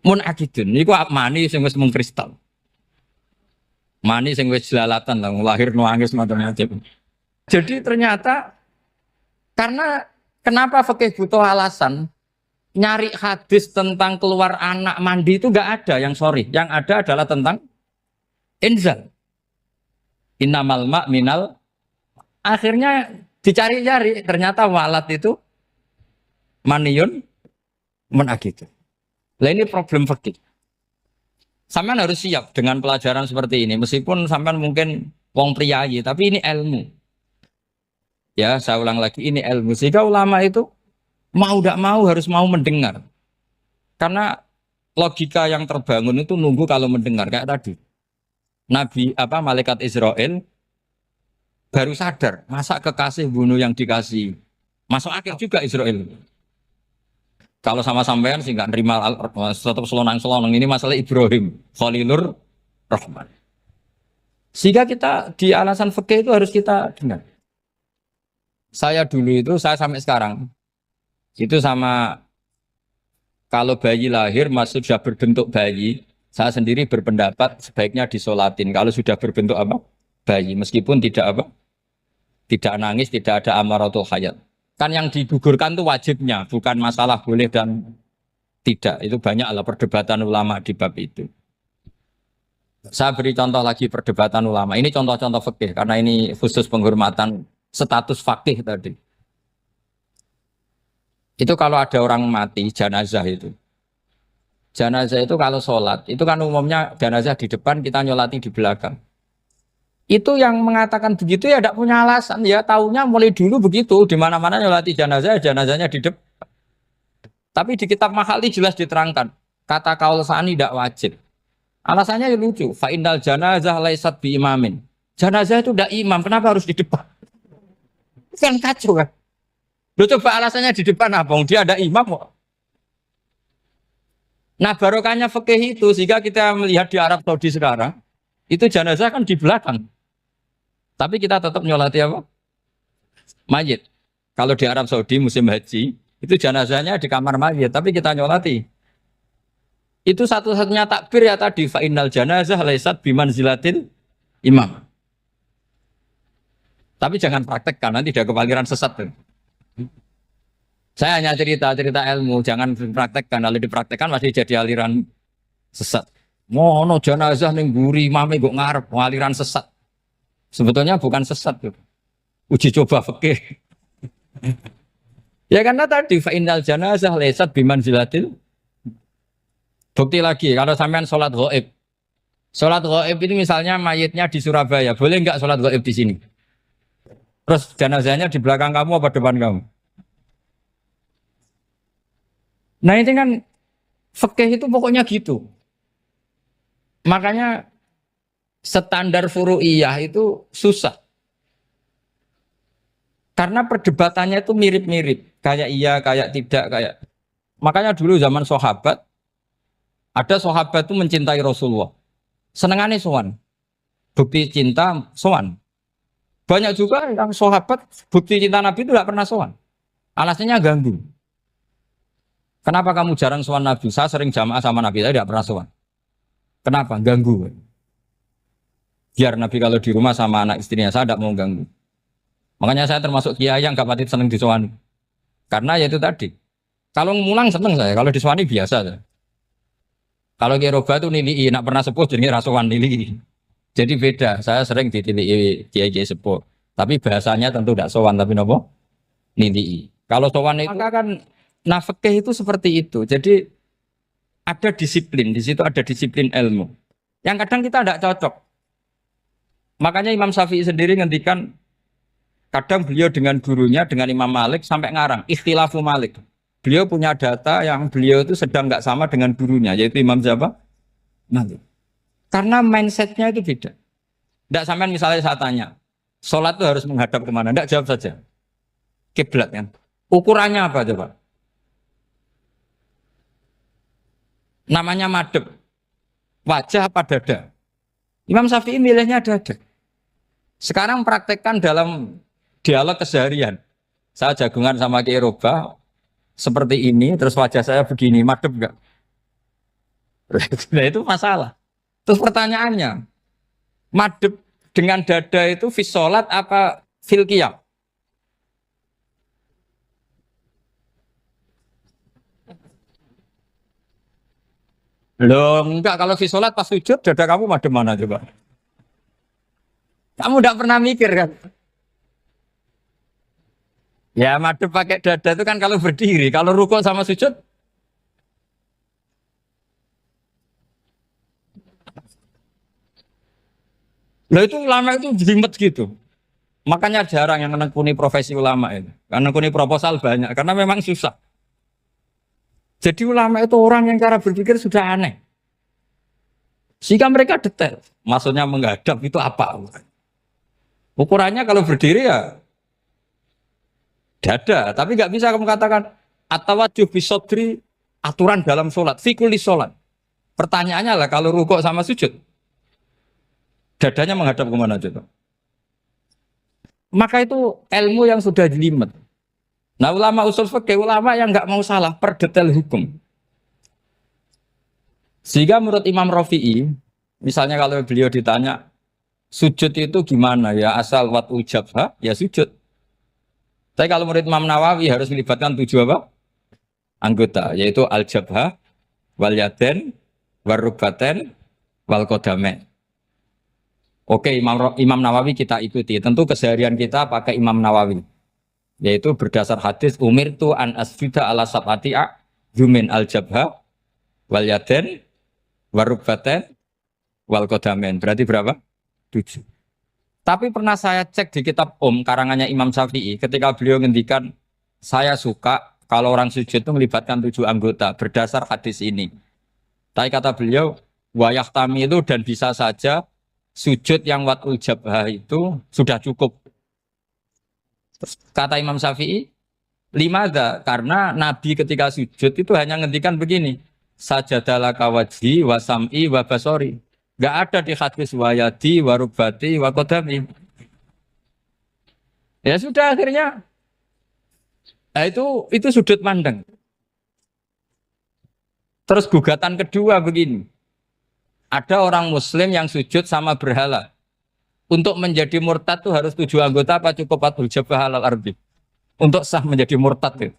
mun akidun. Niku mani sing wis mengkristal. Mani sing wis jelalatan lah lahir nuangis macam-macam. Jadi ternyata karena kenapa fikih butuh alasan nyari hadis tentang keluar anak mandi itu enggak ada yang sorry. Yang ada adalah tentang inzal. Innamal ma' minal. Akhirnya dicari-cari ternyata walad itu maniyun menakid. Lah ini problem fikih. Sampean harus siap dengan pelajaran seperti ini. Meskipun sampean mungkin wong priayi, tapi ini ilmu. Ya, saya ulang lagi, ini ilmu. Sehingga ulama itu mau tidak mau harus mau mendengar. Karena logika yang terbangun itu nunggu kalau mendengar kayak tadi. Malaikat Israel baru sadar, masa kekasih bunuh yang dikasih. Masuk akhir juga Israel. Kalau sama sampean sih nggak nerima tetap selonang-selonang ini masalah Ibrahim Khalilur Rahman. Sehingga kita di alasan fikih itu harus kita dengar. Saya dulu itu saya sampai sekarang itu sama kalau bayi lahir masih sudah berbentuk bayi, saya sendiri berpendapat sebaiknya disolatin kalau sudah berbentuk apa? Bayi meskipun tidak nangis, tidak ada amaratul hayat. Kan yang digugurkan itu wajibnya, bukan masalah boleh dan tidak. Itu banyaklah perdebatan ulama di bab itu. Saya beri contoh lagi perdebatan ulama. Ini contoh-contoh fikih karena ini khusus penghormatan status fakih tadi. Itu kalau ada orang mati jenazah itu. Jenazah itu kalau sholat, itu kan umumnya jenazah di depan, kita nyolati di belakang. Itu yang mengatakan begitu ya tidak punya alasan, ya taunya mulai dulu begitu, di mana-mana nyolati jenazah, jenazahnya di depan. Tapi di kitab Mahalli jelas diterangkan, kata kaul sa'ani tidak wajib. Alasannya ya lucu, fa innal janazah laisat bi imamin. Jenazah itu tidak imam, kenapa harus di depan? Kan kacau kan? Lu coba alasannya di depan apa? Dia ada imam kok. Nah barokahnya fikih itu, sehingga kita melihat di Arab Saudi sekarang, itu jenazah kan di belakang. Tapi kita tetap nyolati apa? Mayit. Kalau di Arab Saudi musim haji, itu jenazahnya di kamar mayit, tapi kita nyolati. Itu satu-satunya takbir ya tadi, fa innal janazah laisat bimanzilatil imam. Tapi jangan praktekkan, nanti dia kepaliran sesat. Saya hanya cerita ilmu, jangan praktekkan. Kalau dipraktekkan masih jadi aliran sesat. Mono jenazah ning mburi mame kok ngarep aliran sesat. Sebetulnya bukan sesat tuh. Uji coba fikih. Ya karena tadi fa innal janazah laisat bimanzilatil. Bukti lagi kalau sampean sholat ghaib. Sholat ghaib itu misalnya mayitnya di Surabaya, boleh enggak sholat ghaib di sini? Terus jenazahnya di belakang kamu apa depan kamu? Nah ini kan fikih itu pokoknya gitu. Makanya standar furu'iyah itu susah. Karena perdebatannya itu mirip-mirip. Kayak iya, kayak tidak, kayak. Makanya dulu zaman sahabat, Ada sahabat itu mencintai Rasulullah. Senengannya sowan. Bukti cinta sowan. Banyak juga yang sahabat bukti cinta Nabi itu tidak pernah sowan. Alasannya ganggu. Kenapa kamu jarang sowan Nabi? Saya sering jamaah sama Nabi, saya tidak pernah sowan. Kenapa? Ganggu. Biar Nabi kalau di rumah sama anak istrinya, saya tidak mau ganggu. Makanya saya termasuk kiai yang gak pati seneng disowani. Karena ya itu tadi. Kalau ngulang seneng saya, kalau disowani biasa saya. Kalau Kiai Roba itu nilai, nak pernah sepuh jadi rasuan nilai. Jadi beda, saya sering ditilii Kiai sepuh. Tapi bahasanya tentu tidak sowan, tapi nopo nilai. Kalau sowan itu maka kan nafkah itu seperti itu. Jadi ada disiplin, di situ ada disiplin ilmu. Yang kadang kita tidak cocok. Makanya Imam Syafi'i sendiri ngendikan kadang beliau dengan gurunya, dengan Imam Malik sampai ngarang ikhtilafu Malik. Beliau punya data yang beliau itu sedang nggak sama dengan gurunya, yaitu Imam siapa? Malik. Karena mindsetnya itu beda. Tidak sampai misalnya saya tanya, sholat itu harus menghadap kemana? Tidak, jawab saja. Kiblat kan. Ukurannya apa coba? Namanya madhep. Wajah apa dada? Imam Syafi'i milihnya dada. Sekarang praktekkan dalam dialog keseharian. Saya jagungan sama Kiai Roba seperti ini, terus wajah saya begini, madhep enggak? Nah itu masalah. Terus pertanyaannya, madhep dengan dada itu fis sholat apa fil qiyam? Loh enggak, kalau fis sholat pas sujud dada kamu madhep mana coba? Kamu enggak pernah mikir kan? Ya madhep pakai dada itu kan kalau berdiri, kalau rukuk sama sujud. Loh itu ulama itu jelimet gitu. Makanya jarang yang menekuni profesi ulama itu. Karena menekuni proposal banyak, karena memang susah. Jadi ulama itu orang yang cara berpikir sudah aneh. Sehingga mereka detail. Maksudnya menghadap itu apa? Ukurannya kalau berdiri ya dada, tapi nggak bisa kamu katakan atawajjuh bisodri aturan dalam sholat, fikuli sholat. Pertanyaannya lah kalau rukuk sama sujud, dadanya menghadap kemana coba? Maka itu ilmu yang sudah jelimet. Nah ulama usul fikih, ulama yang nggak mau salah per detail hukum. Sehingga menurut Imam Rafi'i, misalnya kalau beliau ditanya sujud itu gimana ya asal watul jabha ya sujud. Tapi kalau menurut Imam Nawawi harus melibatkan 7 apa? Anggota, yaitu al-jabhah, wal yaden, warrubaten, wal qadamain. Oke, Imam Nawawi kita ikuti. Tentu keseharian kita pakai Imam Nawawi. Yaitu berdasar hadis umirtu an asjuda ala sab'ati yumin al-jabhah, wal yaden, warrubaten, wal qadamain. Berarti berapa? 7. Tapi pernah saya cek di kitab karangannya Imam Syafi'i ketika beliau ngendikan saya suka kalau orang sujud itu melibatkan 7 anggota berdasar hadis ini. Tapi kata beliau wayah tamilu dan bisa saja sujud yang watul jabhah itu sudah cukup. Terus kata Imam Syafi'i limada karena Nabi ketika sujud itu hanya ngendikan begini sajadalaka wajhi wa sam'i wa basori. Gak ada di hadis wayadi, warubati, wakodami. Ya sudah akhirnya. Nah, itu sudut pandang. Terus gugatan kedua begini. Ada orang Muslim yang sujud sama berhala. Untuk menjadi murtad itu harus 7 anggota apa cukup watul jabhah alal ardi? Untuk sah menjadi murtad itu.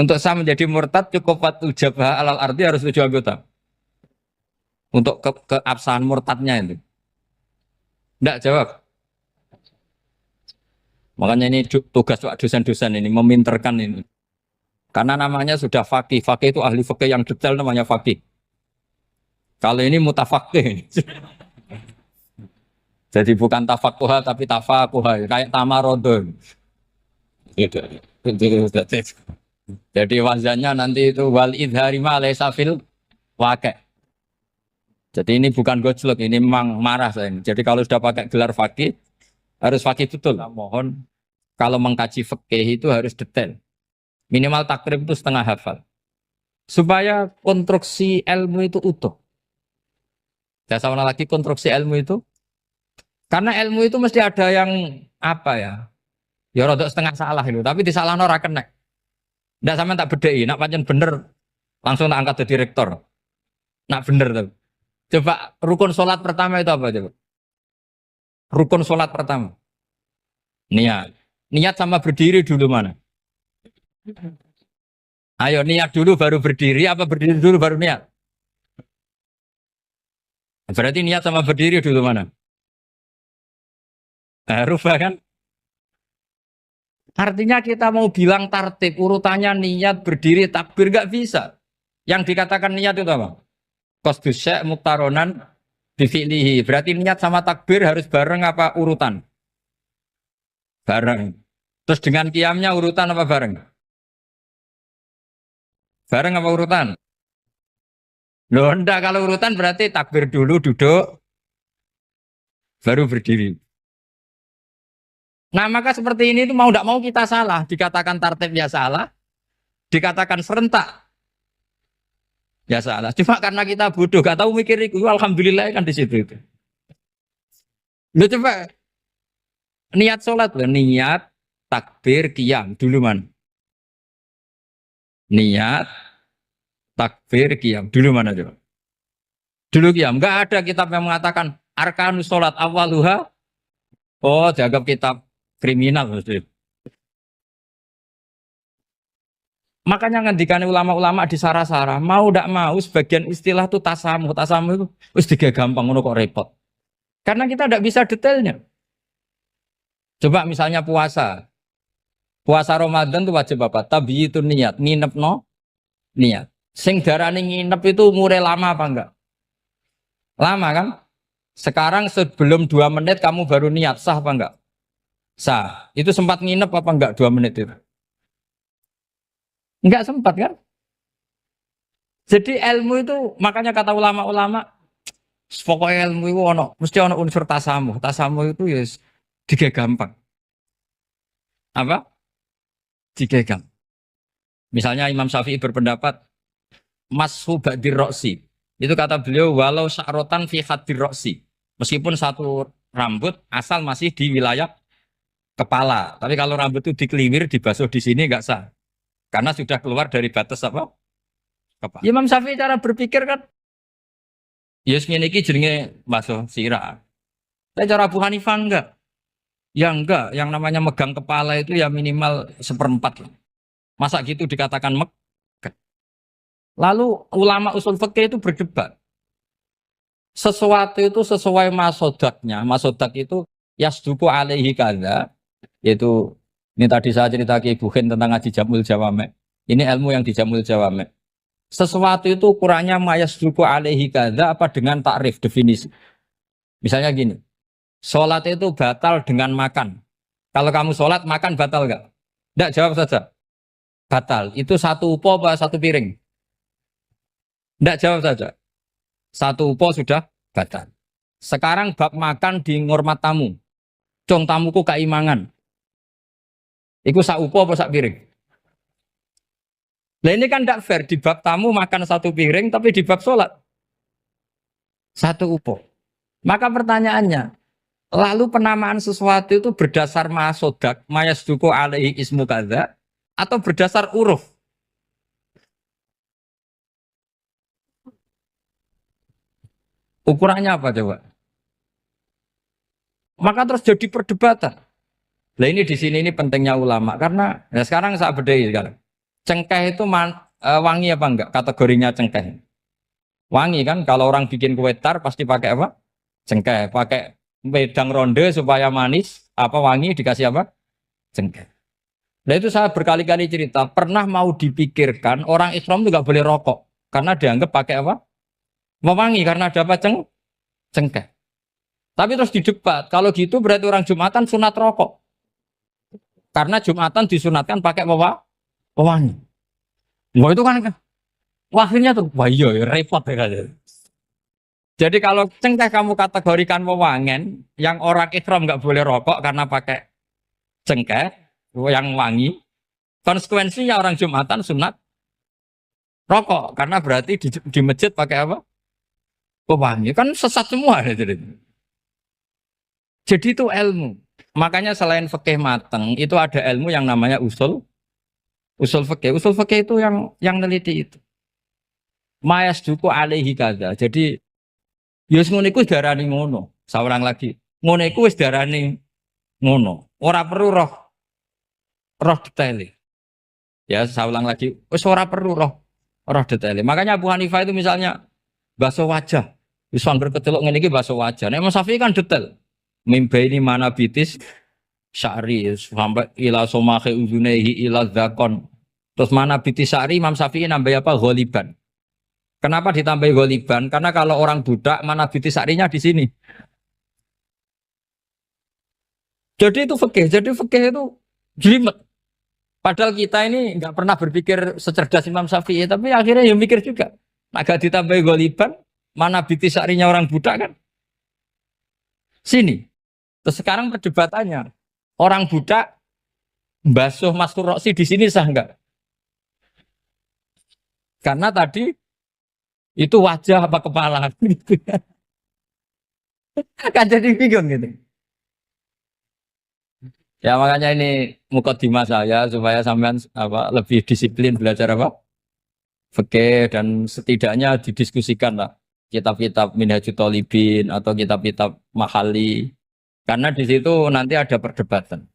Untuk sah menjadi murtad cukup watul jabhah alal ardi harus 7 anggota. Untuk keabsahan murtadnya itu. Tidak jawab. Makanya ini tugas dosen-dosen ini meminterkan ini. Karena namanya sudah faqih. Faqih itu ahli faqih yang detail namanya faqih. Kalau ini mutafaqih. Jadi bukan tafakuha tapi tafakuha. Kayak tamarodon. Gitu. Jadi wazannya nanti itu wal idhari ma laysa fil waqi'. Jadi ini bukan gojlok, ini memang marah saya ini. Jadi kalau sudah pakai gelar fakih, harus fakih betul. Nah, mohon kalau mengkaji fikih itu harus detail. Minimal takrib itu setengah hafal. supaya konstruksi ilmu itu utuh. Saya sama lagi konstruksi ilmu itu, karena ilmu itu mesti ada yang apa ya? Ya rodok setengah salah itu, tapi disalahno ora kena. Ndak sampean tak bedheki, nak pancen bener langsung tak angkat jadi rektor. Nak bener tuh. Coba rukun sholat pertama itu apa coba? Rukun sholat pertama. Niat. Niat sama berdiri dulu mana? Ayo niat dulu baru berdiri, apa berdiri dulu baru niat? Berarti niat sama berdiri dulu mana? Rubah kan? Artinya kita mau bilang tartib, urutannya niat, berdiri, takbir, gak bisa. Yang dikatakan niat itu apa? Qasdus syai' muktaronan bifi'lihi. Berarti niat sama takbir harus bareng apa urutan? Bareng. Terus dengan qiyamnya urutan apa bareng? Bareng apa urutan? Loh enggak, kalau urutan berarti takbir dulu duduk, baru berdiri. Nah maka seperti ini itu mau tidak mau kita salah. Dikatakan tartib ya salah, dikatakan serentak ya salah. Cuma karena kita bodoh, gak tahu mikir itu. Alhamdulillah kan di situ itu. Lu coba niat sholat loh, niat takbir qiyam dulu man. Niat takbir qiyam dulu mana coba? Dulu qiyam. Enggak ada kitab yang mengatakan arkanus sholat awaluha. Oh, dianggap kitab kriminal maksudnya. Makanya ngendikane ulama-ulama di sarah-sarah, mau tidak mau sebagian istilah itu tasamuh. Tasamuh itu wis digawe gampang ngono kok repot. Karena kita tidak bisa detailnya. Coba misalnya puasa. Puasa Ramadan itu wajib apa? Tabiyyitun niat, nginep no niat. Sing darani nginep itu umure lama apa enggak? Lama kan? Sekarang sebelum 2 menit kamu baru niat, sah apa enggak? Sah. Itu sempat nginep apa enggak 2 menit itu? Enggak sempat kan? Jadi ilmu itu makanya kata ulama-ulama pokoknya ilmu itu mesti ono unsur tasamuh. Tasamuh itu ya tiga gampang. Apa? Tiga gampang. Misalnya Imam Syafi'i berpendapat mashu ba'dir roksi. Itu kata beliau walau sya'rotan fi hadir roksi. Meskipun satu rambut asal masih di wilayah kepala. Tapi kalau rambut itu dikeliwir, dibasuh di sini enggak sah. Karena sudah keluar dari batas apa? Kepala. Imam Syafi'i cara berpikir kan yes ngene iki jenenge basuh sirah. Tapi cara Abu Hanifah enggak. Ya enggak, yang namanya megang kepala itu ya minimal 1/4 lah. Masa gitu dikatakan megang. Lalu ulama usul fikih itu berdebat. Sesuatu itu sesuai masodaknya. Masodak itu yasduku alaihi kadza, yaitu ini tadi saya cerita ke Ibu Khen tentang ngaji Jamul Jawame. Ini ilmu yang di Jamul Jawame. Sesuatu itu ukurannya mayasduku alaihi kadza apa dengan takrif definisi. Misalnya gini, sholat itu batal dengan makan. Kalau kamu sholat makan batal enggak? Enggak, jawab saja. Batal. Itu satu upo apa satu piring? Enggak, jawab saja. Satu upo sudah batal. Sekarang bab makan di ngormat tamu. Cong tamuku keimangan. Iku sak upo apa sak piring? Nah ini kan tidak fair. Di bab tamu makan satu piring, tapi di bab sholat satu upo. Maka pertanyaannya, lalu penamaan sesuatu itu berdasar masodak, mayasduku alaihi ismu kadza, atau berdasar uruf? Ukurannya apa coba? Maka terus jadi perdebatan. Nah ini di sini ini pentingnya ulama karena ya sekarang saya bedai sekarang. Cengkeh itu wangi apa enggak? Kategorinya cengkeh. Wangi kan? Kalau orang bikin kue tar pasti pakai apa? Cengkeh. Pakai wedang ronde supaya manis. Apa wangi dikasih apa? Cengkeh. Nah itu saya berkali-kali cerita. Pernah mau dipikirkan orang Islam itu nggak boleh rokok karena dianggap pakai apa? Mewangi karena ada apa? Cengkeh. Tapi terus didebat. Kalau gitu berarti orang Jumatan sunat rokok. Karena Jumatan disunatkan pakai pewangi. Wah itu kan akhirnya tuh, wah iya ya, repot ya kan. Jadi kalau cengkeh kamu kategorikan wewangen, yang orang Islam nggak boleh rokok karena pakai cengkeh yang wangi, konsekuensinya orang Jumatan sunat rokok karena berarti di masjid pakai apa? Pewangi kan sesat semua. Jadi itu ilmu. Makanya selain fikih mateng itu ada ilmu yang namanya usul fikih. Usul fikih itu yang neliti itu. Mayas duku alaihi kaza. Jadi yus ngono iku darani ngono. Saurang lagi. Ngono iku wis darani ngono. Ora perlu roh detail. Ya, saya ulang lagi. Wis ora perlu roh detail. Makanya Abu Hanifah itu misalnya basuh wajah. Wis angger kecelok ngene iki basuh wajah. Nek Imam Syafi'i kan detail. Mimba ini mana bitis syari sampai ila somahe uzunehi ila zakon. Terus mana bitis syari Imam Syafi'i nambah apa? Ghaliban. Kenapa ditambah ghaliban? Karena kalau orang budak mana bitis syarinya di sini. Jadi itu fikih. Jadi fikih itu jelimet. Padahal kita ini nggak pernah berpikir secerdas Imam Syafi'i, tapi akhirnya ya mikir juga. Agak ditambah ghaliban, mana bitis syarinya orang budak kan? Sini. Terus sekarang perdebatannya, orang budak basuh mastur roksi di sini sah enggak? Karena tadi itu wajah apa kepala gitu ya. Kan jadi bingung gitu. Ya makanya ini mukadimah saya supaya sampean apa lebih disiplin belajar apa? Fikih dan setidaknya didiskusikan lah kitab-kitab Minhajul Thalibin atau kitab-kitab Mahali. Karena di situ nanti ada perdebatan.